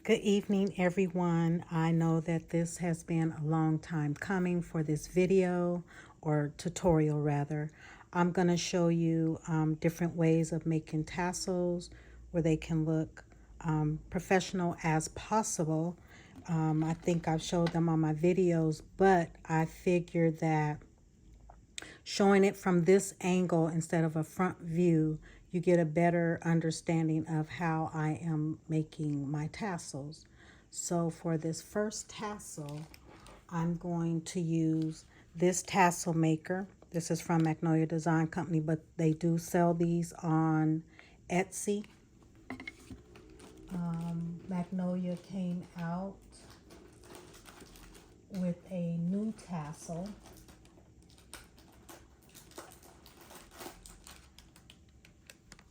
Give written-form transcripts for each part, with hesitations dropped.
Good evening, everyone. I know that this has been a long time coming for this video or tutorial rather. I'm going to show you different ways of making tassels where they can look professional as possible. I think I've showed them on my videos, but I figured that showing it from this angle instead of a front view, you get a better understanding of how I am making my tassels. So for this first tassel, I'm going to use this tassel maker. This is from Magnolia Design Company, but they do sell these on Etsy. Magnolia came out with a new tassel.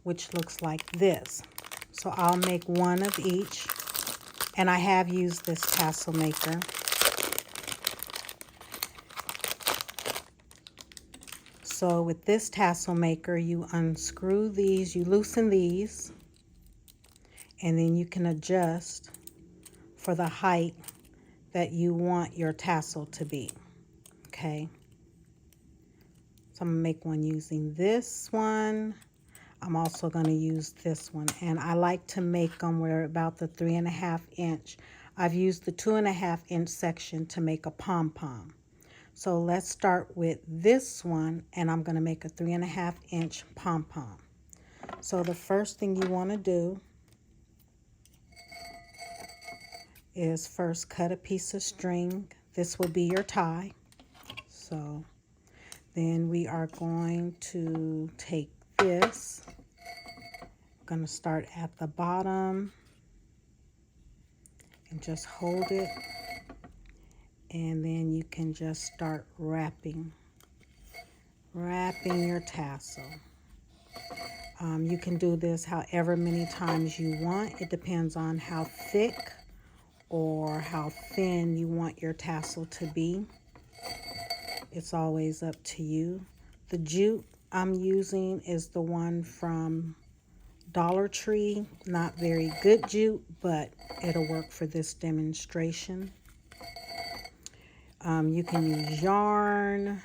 Which looks like this. So I'll make one of each, and I have used this tassel maker. So with this tassel maker, you unscrew these, you loosen these, and then you can adjust for the height that you want your tassel to be. Okay. So I'm gonna make one using this one. I'm also going to use this one, and I like to make them where about the 3.5 inch. I've used the 2.5 inch section to make a pom-pom. So let's start with this one, and I'm going to make a 3.5 inch pom-pom. So the first thing you want to do is first cut a piece of string. This will be your tie. So then we are going to take this. I'm going to start at the bottom and just hold it, and then you can just start wrapping your tassel. You can do this however many times you want. It depends on how thick or how thin you want your tassel to be. It's always up to you. The jute I'm using is the one from Dollar Tree. Not very good jute, but it'll work for this demonstration. You can use yarn.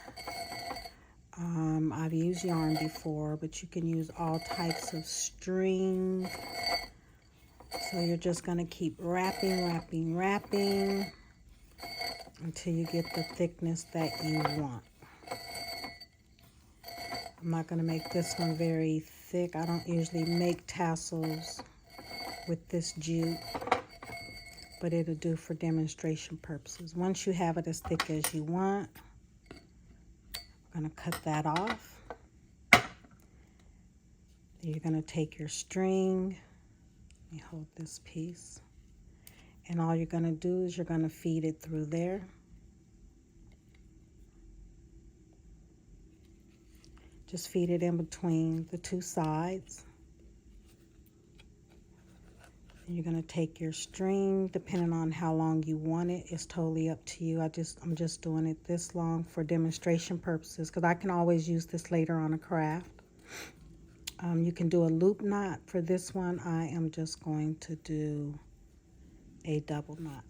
I've used yarn before, but you can use all types of string. So you're just going to keep wrapping until you get the thickness that you want. I'm not going to make this one very thick. I don't usually make tassels with this jute, but it'll do for demonstration purposes. Once you have it as thick as you want, I'm going to cut that off. You're going to take your string. Let me hold this piece. And all you're going to do is you're going to feed it through there. Just feed it in between the two sides. And you're going to take your string, depending on how long you want it. It's totally up to you. I'm just doing it this long for demonstration purposes, because I can always use this later on a craft. You can do a loop knot. For this one, I am just going to do a double knot.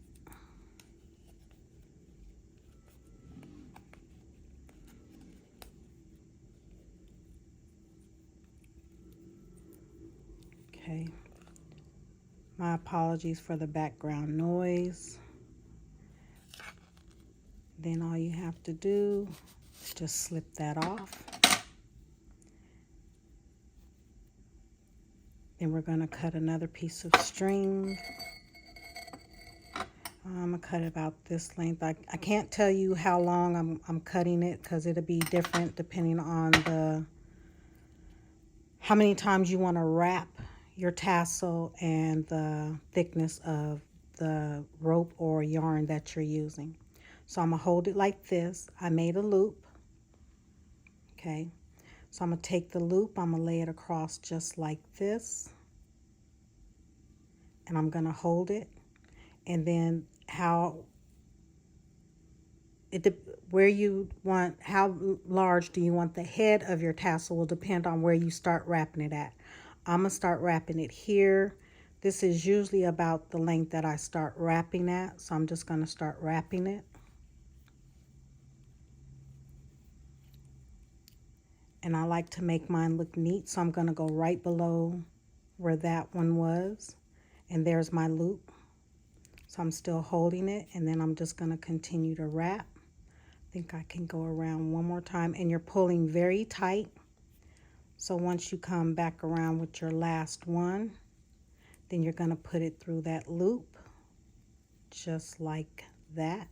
Okay. My apologies for the background noise. Then all you have to do is just slip that off. Then we're going to cut another piece of string. I'm going to cut it about this length. I can't tell you how long I'm cutting it, because it'll be different depending on how many times you want to wrap your tassel and the thickness of the rope or yarn that you're using. So I'm going to hold it like this. I made a loop. Okay. So I'm going to take the loop, I'm going to lay it across just like this. And I'm going to hold it. And then how large do you want the head of your tassel will depend on where you start wrapping it at. I'm going to start wrapping it here This is usually about the length that I start wrapping at, so I'm just going to start wrapping it. And I like to make mine look neat, so I'm going to go right below where that one was. And there's my loop. So I'm still holding it, and then I'm just going to continue to wrap. I think I can go around one more time, and you're pulling very tight. So once you come back around with your last one, then you're going to put it through that loop, just like that.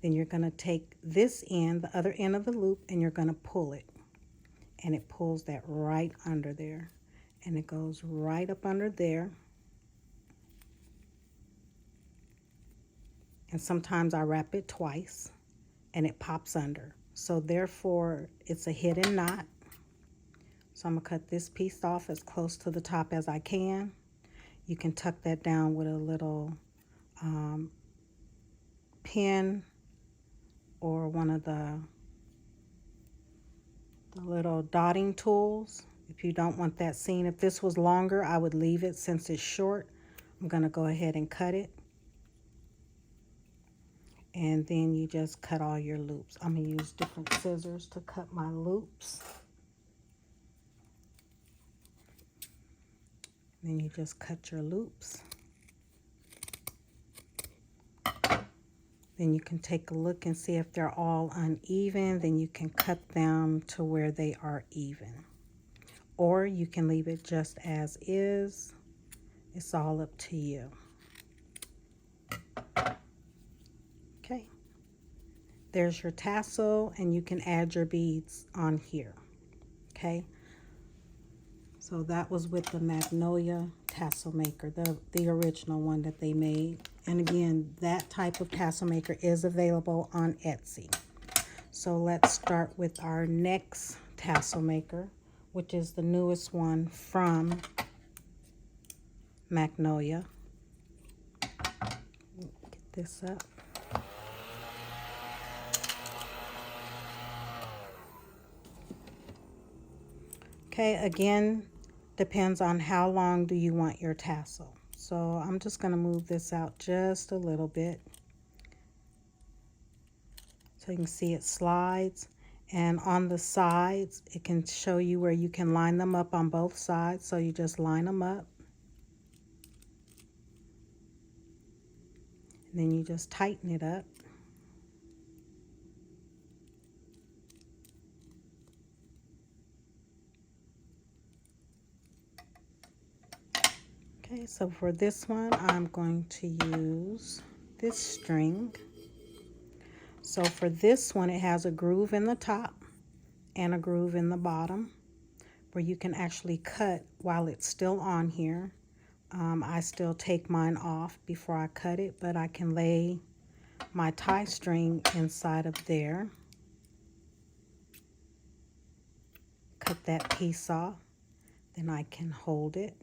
Then you're going to take this end, the other end of the loop, and you're going to pull it. And it pulls that right under there. And it goes right up under there. And sometimes I wrap it twice, and it pops under. So therefore, it's a hidden knot. So I'm going to cut this piece off as close to the top as I can. You can tuck that down with a little pin or one of the little dotting tools if you don't want that seen. If this was longer, I would leave it. Since it's short, I'm going to go ahead and cut it. And then you just cut all your loops. I'm going to use different scissors to cut my loops. Then you just cut your loops. Then you can take a look and see if they're all uneven. Then you can cut them to where they are even. Or you can leave it just as is. It's all up to you. Okay. There's your tassel, and you can add your beads on here. Okay. So that was with the Magnolia tassel maker, the original one that they made. And again, that type of tassel maker is available on Etsy. So let's start with our next tassel maker, which is the newest one from Magnolia. Get this up. Okay, again, depends on how long do you want your tassel. So I'm just going to move this out just a little bit so you can see it slides. And on the sides, it can show you where you can line them up on both sides. So you just line them up. And then you just tighten it up. Okay, so for this one, I'm going to use this string. So for this one, it has a groove in the top and a groove in the bottom where you can actually cut while it's still on here. I still take mine off before I cut it, but I can lay my tie string inside of there. Cut that piece off, then I can hold it.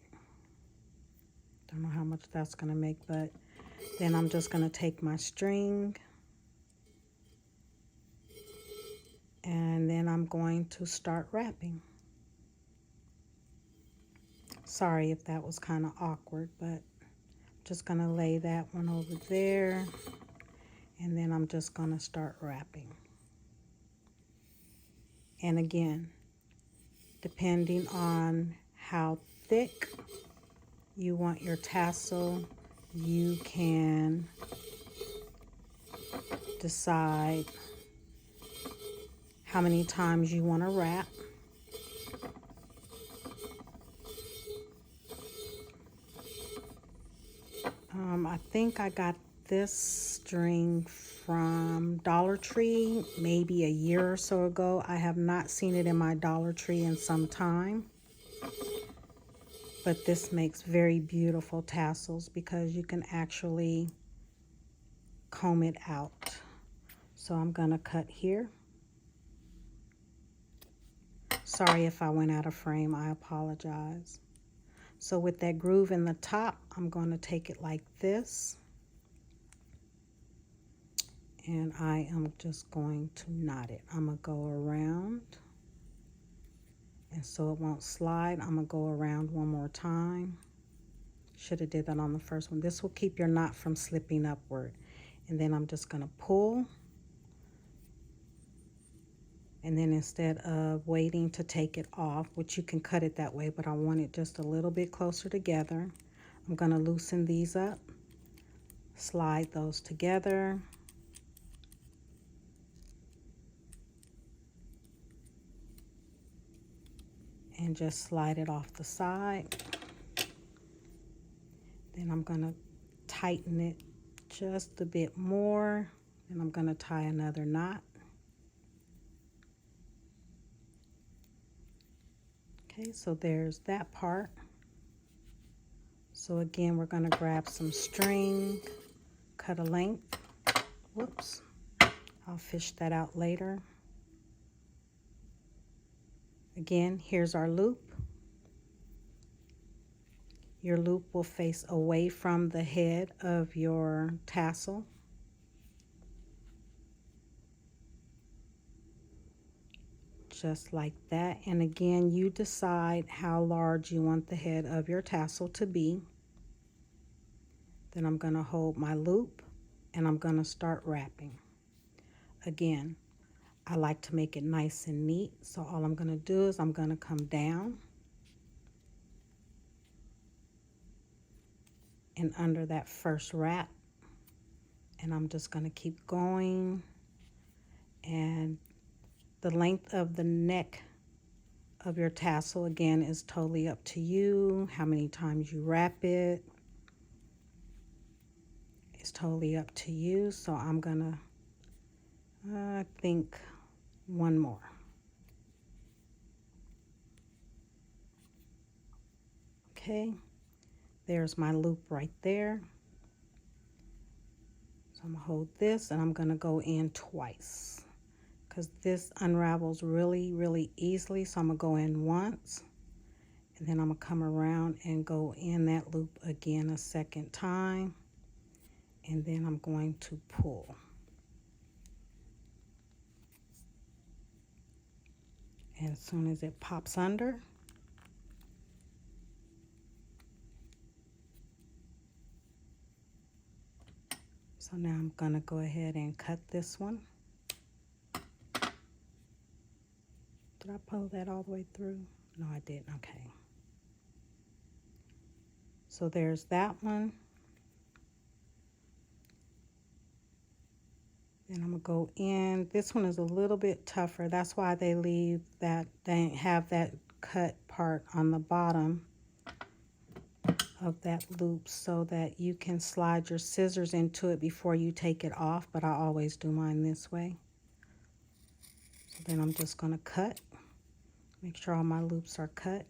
Don't know how much that's going to make, but then I'm just going to take my string and then I'm going to start wrapping. Sorry if that was kind of awkward, but I'm just going to lay that one over there and then I'm just going to start wrapping. And again, depending on how thick you want your tassel, you can decide how many times you want to wrap. I think I got this string from Dollar Tree maybe a year or so ago. I have not seen it in my Dollar Tree in some time. But this makes very beautiful tassels because you can actually comb it out. So I'm going to cut here. Sorry if I went out of frame, I apologize. So with that groove in the top, I'm going to take it like this. And I am just going to knot it. I'm going to go around. And so it won't slide, I'm going to go around one more time. Should have did that on the first one. This will keep your knot from slipping upward. And then I'm just going to pull. And then instead of waiting to take it off, which you can cut it that way, but I want it just a little bit closer together, I'm going to loosen these up, slide those together, and just slide it off the side. Then I'm going to tighten it just a bit more, and I'm going to tie another knot. Okay, so there's that part. So again, we're going to grab some string, cut a length. Whoops, I'll fish that out later. Again, here's our loop. Your loop will face away from the head of your tassel. Just like that. And again, you decide how large you want the head of your tassel to be. Then I'm going to hold my loop and I'm going to start wrapping. Again, I like to make it nice and neat, so all I'm going to do is I'm going to come down and under that first wrap, and I'm just going to keep going. And the length of the neck of your tassel, again, is totally up to you. How many times you wrap it is totally up to you. So I'm gonna, I think, one more. Okay, there's my loop right there. So I'm gonna hold this and I'm gonna go in twice, because this unravels really easily. So I'm gonna go in once, and then I'm gonna come around and go in that loop again a second time, and then I'm going to pull. And as soon as it pops under, so now I'm gonna go ahead and cut this one. Did I pull that all the way through? No, I didn't. Okay. So there's that one. Then I'm gonna go in. This one is a little bit tougher. That's why they leave that, they have that cut part on the bottom of that loop so that you can slide your scissors into it before you take it off, but I always do mine this way. So then I'm just gonna cut. Make sure all my loops are cut.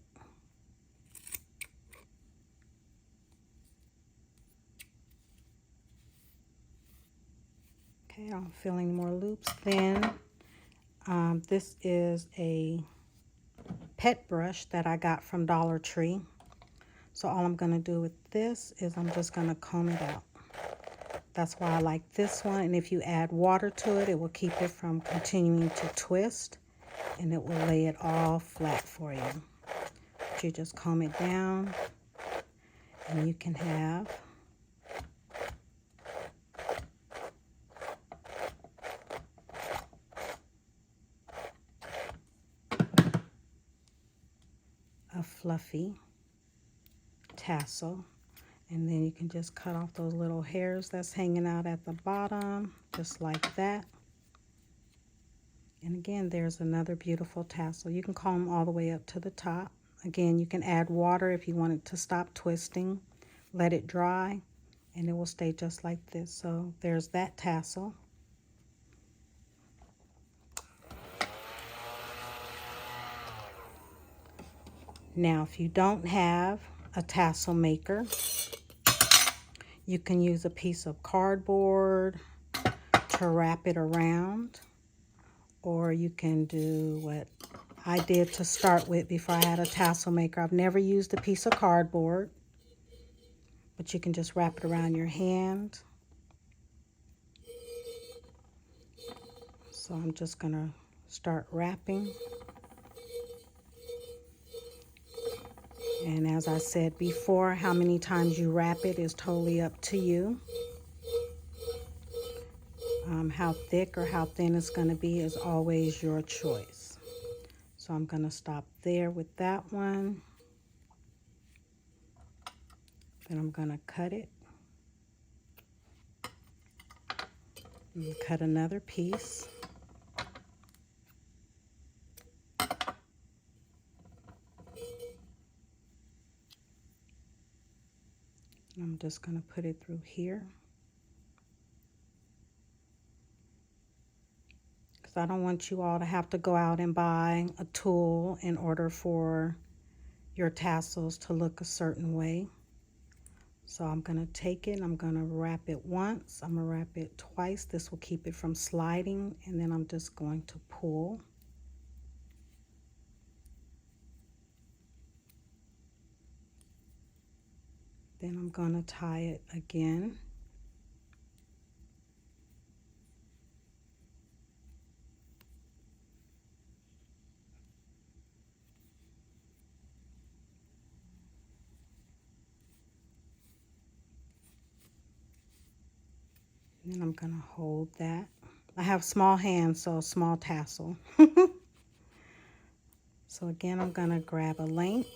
Okay, I don't feel any more loops. Then this is a pet brush that I got from Dollar Tree. So all I'm gonna do with this is I'm just gonna comb it out. That's why I like this one. And if you add water to it, it will keep it from continuing to twist, and it will lay it all flat for you. But you just comb it down, and you can have a fluffy tassel. And then you can just cut off those little hairs that's hanging out at the bottom, just like that. And again, there's another beautiful tassel. You can comb all the way up to the top. Again, you can add water if you want it to stop twisting. Let it dry, and it will stay just like this. So there's that tassel. Now, if you don't have a tassel maker, you can use a piece of cardboard to wrap it around, or you can do what I did to start with before I had a tassel maker. I've never used a piece of cardboard, but you can just wrap it around your hand. So I'm just gonna start wrapping. And as I said before, how many times you wrap it is totally up to you. How thick or how thin it's going to be is always your choice. So I'm going to stop there with that one. Then I'm going to cut it. And cut another piece. I'm just going to put it through here. Because I don't want you all to have to go out and buy a tool in order for your tassels to look a certain way. So I'm going to take it and I'm going to wrap it once. I'm going to wrap it twice. This will keep it from sliding. And then I'm just going to pull. Then I'm going to tie it again. And then I'm going to hold that. I have small hands, so small tassel. So again, I'm going to grab a length.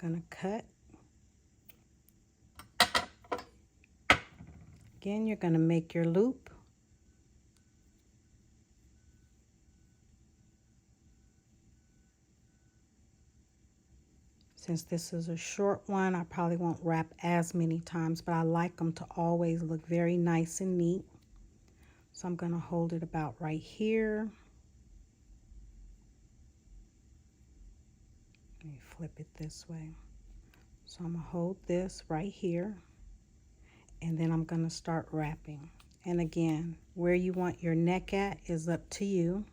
I'm going to cut. Again, you're going to make your loop. Since this is a short one, I probably won't wrap as many times, but I like them to always look very nice and neat. So I'm going to hold it about right here. Let me flip it this way. So I'm going to hold this right here, and then I'm going to start wrapping. And again, where you want your neck at is up to you.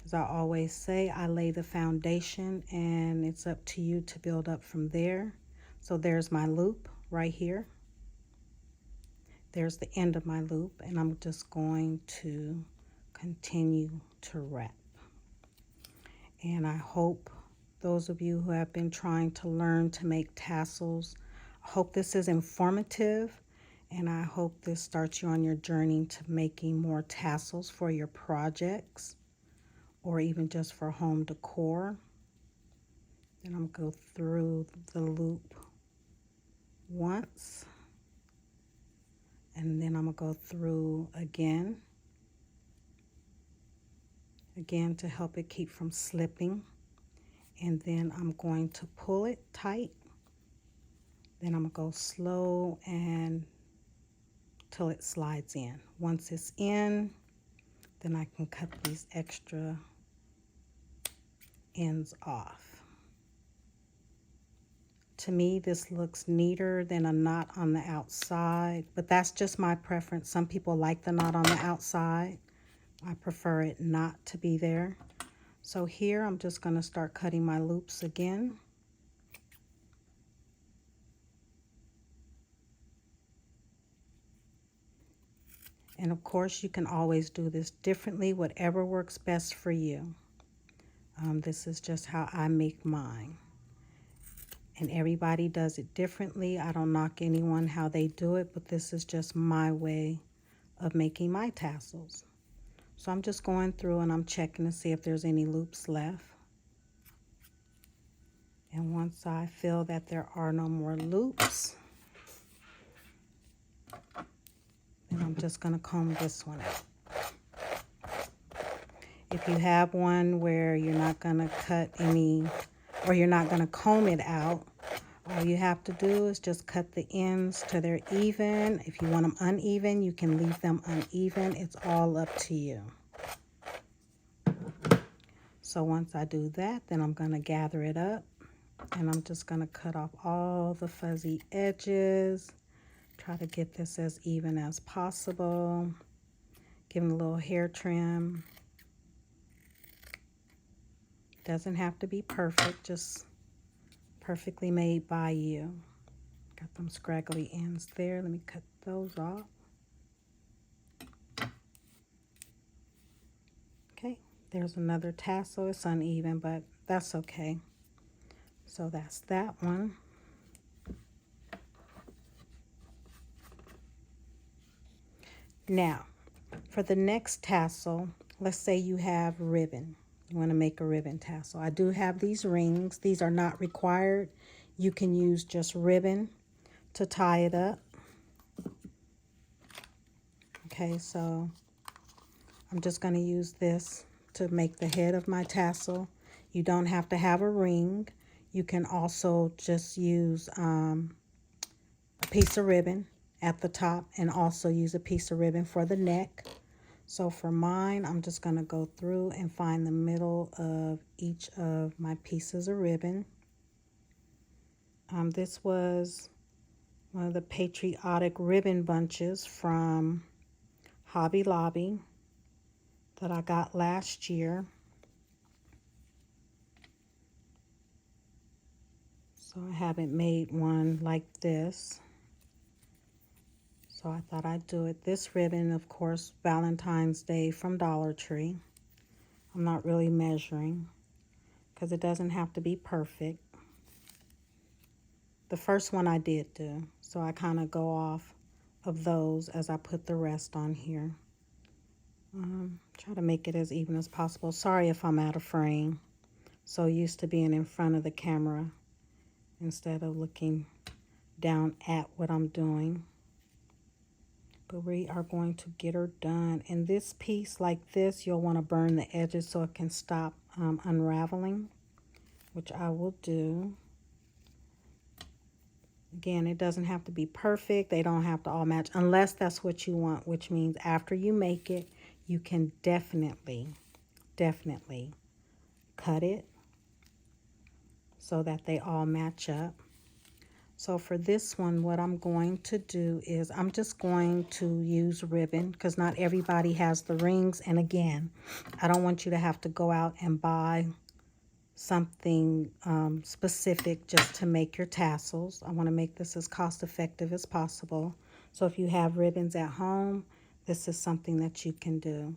As I always say, I lay the foundation and it's up to you to build up from there. So there's my loop right here. There's the end of my loop, and I'm just going to continue to wrap. And I hope those of you who have been trying to learn to make tassels, I hope this is informative, and I hope this starts you on your journey to making more tassels for your projects or even just for home decor. Then I'm going to go through the loop once, and then I'm going to go through again to help it keep from slipping. And then I'm going to pull it tight. Then I'm going to go slow and till it slides in. Once it's in, then I can cut these extra ends off. To me, this looks neater than a knot on the outside, but that's just my preference. Some people like the knot on the outside. I prefer it not to be there. So here I'm just going to start cutting my loops again. And of course, you can always do this differently, whatever works best for you. This is just how I make mine. And everybody does it differently. I don't knock anyone how they do it, but this is just my way of making my tassels. So I'm just going through and I'm checking to see if there's any loops left. And once I feel that there are no more loops, then I'm just going to comb this one out. If you have one where you're not going to cut any, or you're not going to comb it out, all you have to do is just cut the ends till they're even. If you want them uneven, you can leave them uneven. It's all up to you. So once I do that, then I'm going to gather it up, and I'm just going to cut off all the fuzzy edges. Try to get this as even as possible. Give it a little hair trim. Doesn't have to be perfect, just perfectly made by you. Got them scraggly ends there. Let me cut those off. Okay, There's another tassel. It's uneven, but that's okay. So that's that one. Now, for the next tassel, let's say you have ribbon. You want to make a ribbon tassel. I do have these rings. These are not required. You can use just ribbon to tie it up. Okay, so I'm just going to use this to make the head of my tassel. You don't have to have a ring. You can also just use a piece of ribbon at the top and also use a piece of ribbon for the neck. So for mine, I'm just going to go through and find the middle of each of my pieces of ribbon. This was one of the patriotic ribbon bunches from Hobby Lobby that I got last year. So I haven't made one like this. So I thought I'd do it. This ribbon, of course, Valentine's Day from Dollar Tree. I'm not really measuring because it doesn't have to be perfect. The first one I did do, so I kind of go off of those as I put the rest on here. Try to make it as even as possible. Sorry if I'm out of frame. So used to being in front of the camera instead of looking down at what I'm doing. But we are going to get her done. And this piece like this, you'll want to burn the edges so it can stop unraveling, which I will do. Again, it doesn't have to be perfect. They don't have to all match unless that's what you want, which means after you make it, you can definitely cut it so that they all match up. So for this one, what I'm going to do is I'm just going to use ribbon because not everybody has the rings. And again, I don't want you to have to go out and buy something specific just to make your tassels. I want to make this as cost effective as possible. So if you have ribbons at home, this is something that you can do.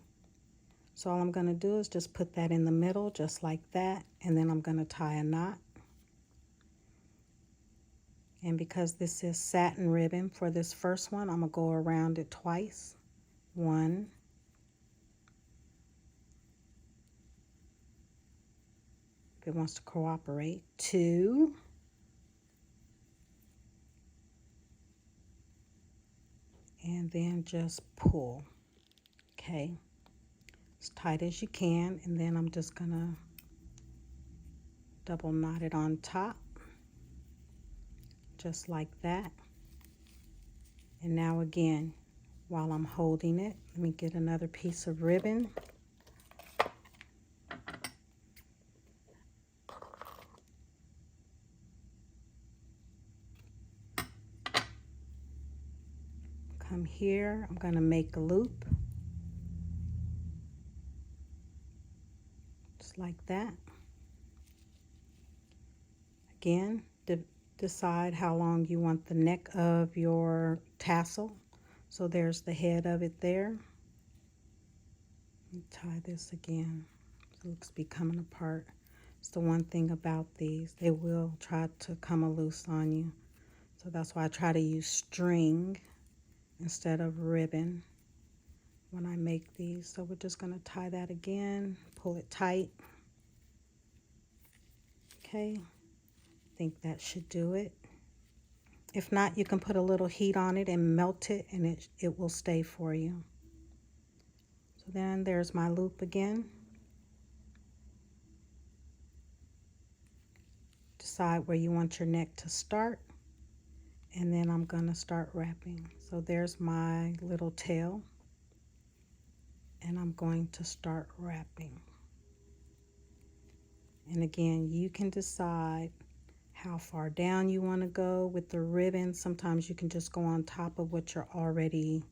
So all I'm going to do is just put that in the middle just like that, and then I'm going to tie a knot. And because this is satin ribbon for this first one, I'm going to go around it twice. 1, if it wants to cooperate, 2, and then just pull. Okay, as tight as you can, and then I'm just going to double knot it on top, just like that. And now again, while I'm holding it, let me get another piece of ribbon. Come here, I'm going to make a loop, just like that. Again, decide how long you want the neck of your tassel. So there's the head of it there. Let me tie this again. It looks to be coming apart. It's the one thing about these. They will try to come loose on you. So that's why I try to use string instead of ribbon when I make these. So we're just going to tie that again, pull it tight. Okay, I think that should do it. If not, you can put a little heat on it and melt it, and it will stay for you. So then there's my loop again. Decide where you want your neck to start, and then I'm going to start wrapping. So there's my little tail, and I'm going to start wrapping. And again, you can decide how far down you want to go with the ribbon. Sometimes you can just go on top of what you're already,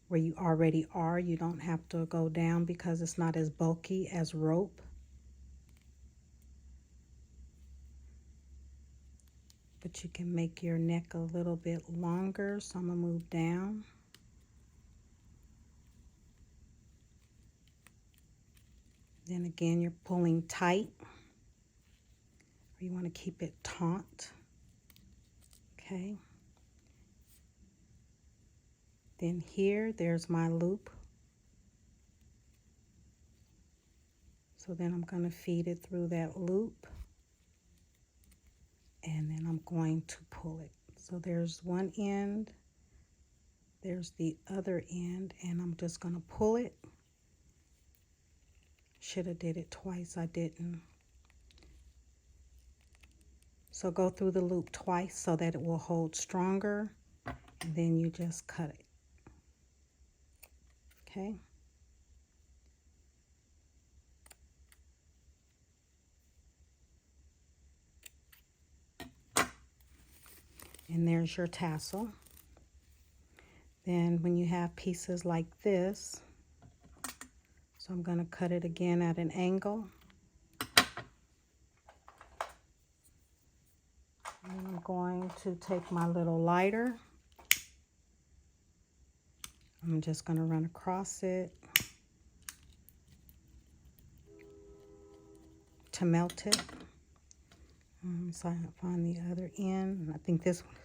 where you already are. You don't have to go down because it's not as bulky as rope. But you can make your neck a little bit longer. So I'm going to move down. Then again, you're pulling tight, or you want to keep it taut. Okay. Then here, there's my loop. So then I'm going to feed it through that loop. And then I'm going to pull it. So there's one end, there's the other end, and I'm just going to pull it. Should have did it twice, I didn't. So go through the loop twice so that it will hold stronger, and then you just cut it. Okay. And there's your tassel. Then when you have pieces like this, so I'm going to cut it again at an angle. And I'm going to take my little lighter. I'm just going to run across it to melt it. So I find the other end. I think this one.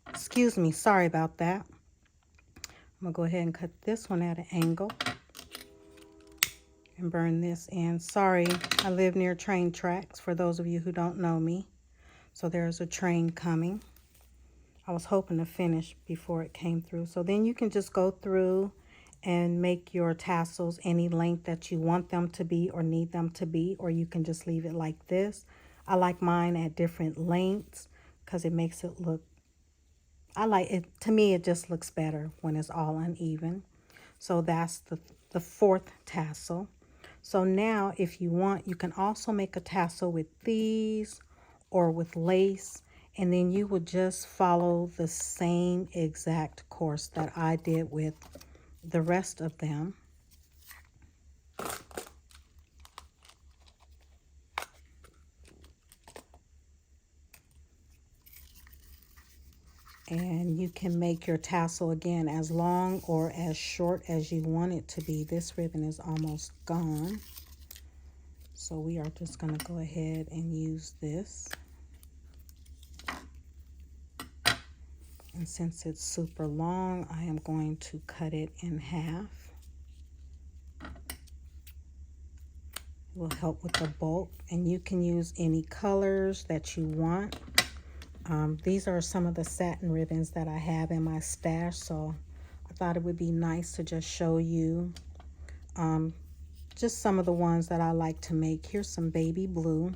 Excuse me, sorry about that. I'm going to go ahead and cut this one at an angle and burn this end. Sorry, I live near train tracks for those of you who don't know me. So there's a train coming. I was hoping to finish before it came through. So then you can just go through and make your tassels any length that you want them to be or need them to be, or you can just leave it like this. I like mine at different lengths because it makes it look, I like it, to me it just looks better when it's all uneven. So that's the fourth tassel. So now if you want, you can also make a tassel with these or with lace, and then you would just follow the same exact course that I did with the rest of them. And you can make your tassel again as long or as short as you want it to be. This ribbon is almost gone, so we are just going to go ahead and use this. And since it's super long, I am going to cut it in half. It will help with the bulk, and you can use any colors that you want. These are some of the satin ribbons that I have in my stash, so I thought it would be nice to just show you just some of the ones that I like to make. Here's some baby blue.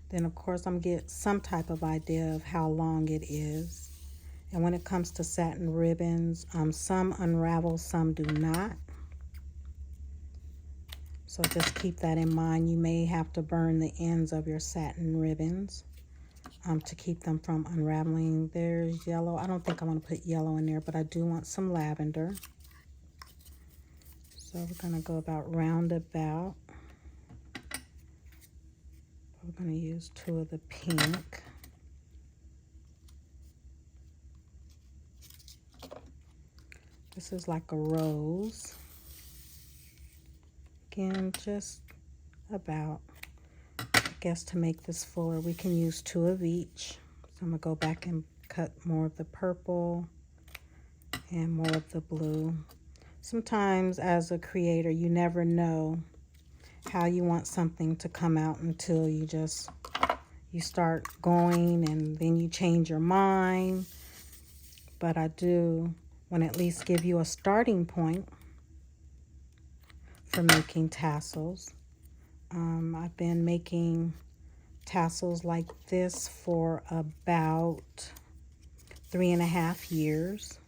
Then of course I'm get some type of idea of how long it is. And when it comes to satin ribbons, some unravel, some do not. So just keep that in mind. You may have to burn the ends of your satin ribbons to keep them from unraveling. There's yellow. I don't think I want to put yellow in there, but I do want some lavender. So we're going to go about roundabout. We're going to use 2 of the pink. This is like a rose. Again, just about, I guess, to make this fuller, we can use 2 of each. So I'm going to go back and cut more of the purple and more of the blue. Sometimes as a creator, you never know how you want something to come out until you start going, and then you change your mind. But I do want to at least give you a starting point for making tassels. I've been making tassels like this for about 3.5 years.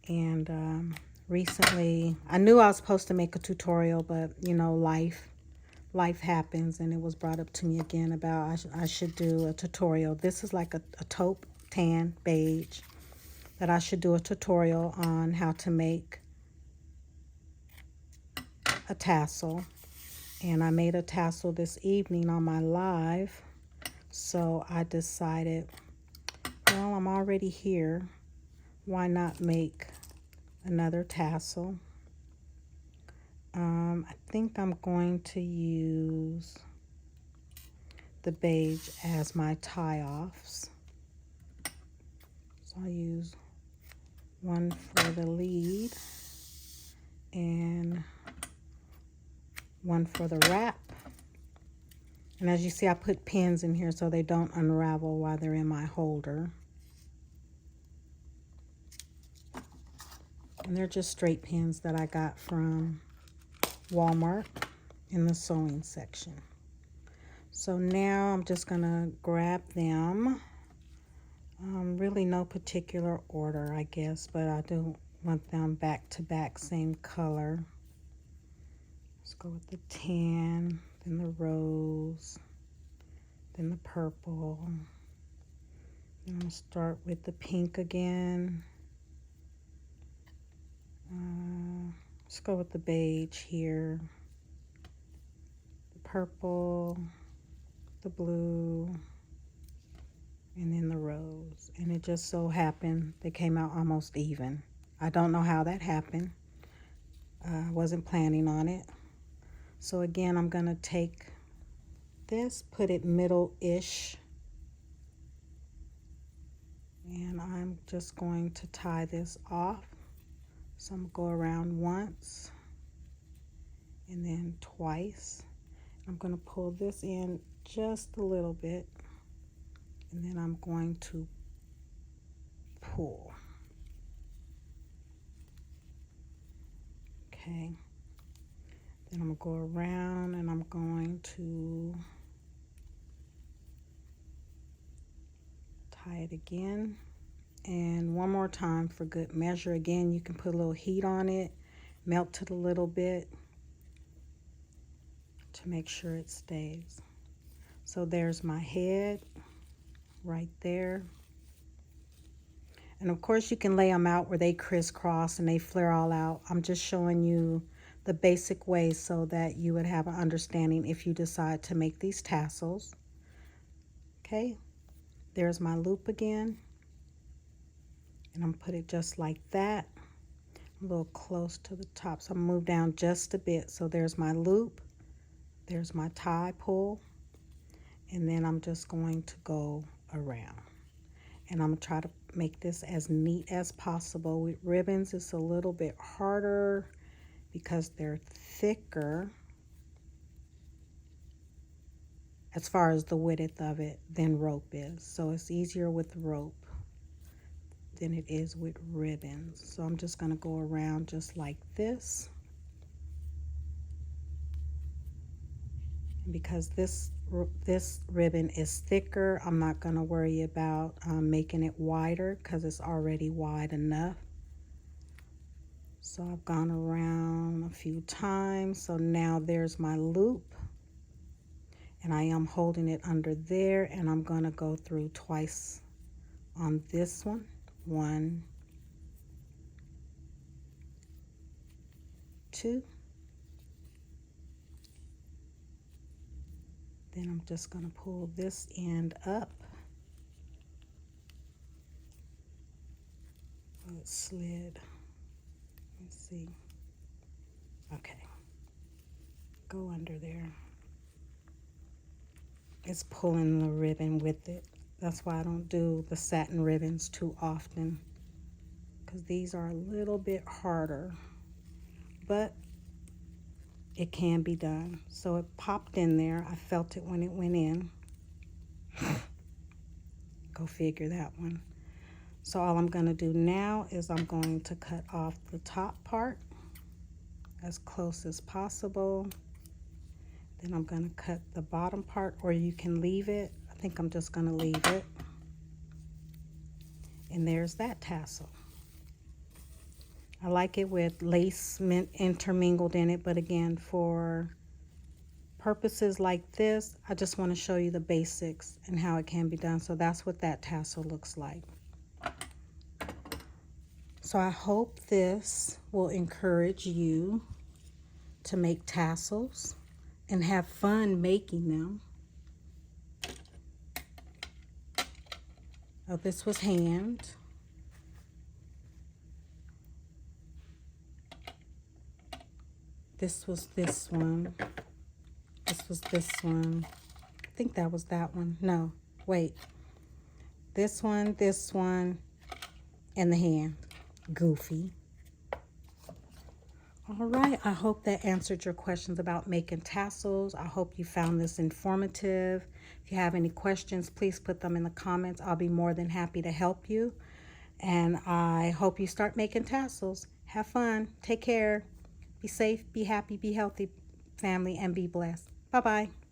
And recently, I knew I was supposed to make a tutorial, but you know, life happens, and it was brought up to me again about I should do a tutorial. This is like a taupe tan beige that I should do a tutorial on how to make a tassel. And I made a tassel this evening on my live, so I decided, well, I'm already here, why not make another tassel. I think I'm going to use the beige as my tie-offs. So I'll use one for the lead and one for the wrap. And as you see, I put pins in here so they don't unravel while they're in my holder. And they're just straight pins that I got from Walmart in the sewing section. So now I'm just gonna grab them. Really no particular order, I guess, but I do want them back to back, same color. Let's go with the tan, then the rose, then the purple. I'm gonna start with the pink again. Let's go with the beige here, the purple, the blue, and then the rose. And it just so happened they came out almost even. I don't know how that happened. I wasn't planning on it. So again, I'm gonna take this, put it middle-ish, and I'm just going to tie this off. So I'm going to go around once and then twice. I'm going to pull this in just a little bit, and then I'm going to pull. Okay. Then I'm going to go around and I'm going to tie it again. And one more time for good measure. Again, you can put a little heat on it, melt it a little bit to make sure it stays. So there's my head right there. And of course you can lay them out where they crisscross and they flare all out. I'm just showing you the basic way so that you would have an understanding if you decide to make these tassels. Okay, there's my loop again. And I'm put it just like that, a little close to the top. So I'm gonna move down just a bit. So there's my loop, there's my tie pull, and then I'm just going to go around. And I'm gonna try to make this as neat as possible. With ribbons, it's a little bit harder because they're thicker as far as the width of it than rope is. So it's easier with rope than it is with ribbons. So I'm just going to go around just like this. And because this ribbon is thicker, I'm not going to worry about making it wider because it's already wide enough. So I've gone around a few times. So now there's my loop. And I am holding it under there, and I'm going to go through twice on this one. 1, 2. Then I'm just going to pull this end up. Oh, it slid. Let's see. Okay. Go under there. It's pulling the ribbon with it. That's why I don't do the satin ribbons too often, because these are a little bit harder, but it can be done. So it popped in there. I felt it when it went in. Go figure that one. So all I'm going to do now is I'm going to cut off the top part as close as possible. Then I'm going to cut the bottom part, or you can leave it. I think I'm just going to leave it. And there's that tassel. I like it with lace intermingled in it, but again, for purposes like this, I just want to show you the basics and how it can be done. So that's what that tassel looks like. So I hope this will encourage you to make tassels and have fun making them. Oh, this was hand. This was this one. This was this one. I think that was that one. No, wait. This one, and the hand. Goofy. All right, I hope that answered your questions about making tassels. I hope you found this informative. If you have any questions, please put them in the comments. I'll be more than happy to help you. And I hope you start making tassels. Have fun. Take care. Be safe, be happy, be healthy, family, and be blessed. Bye-bye.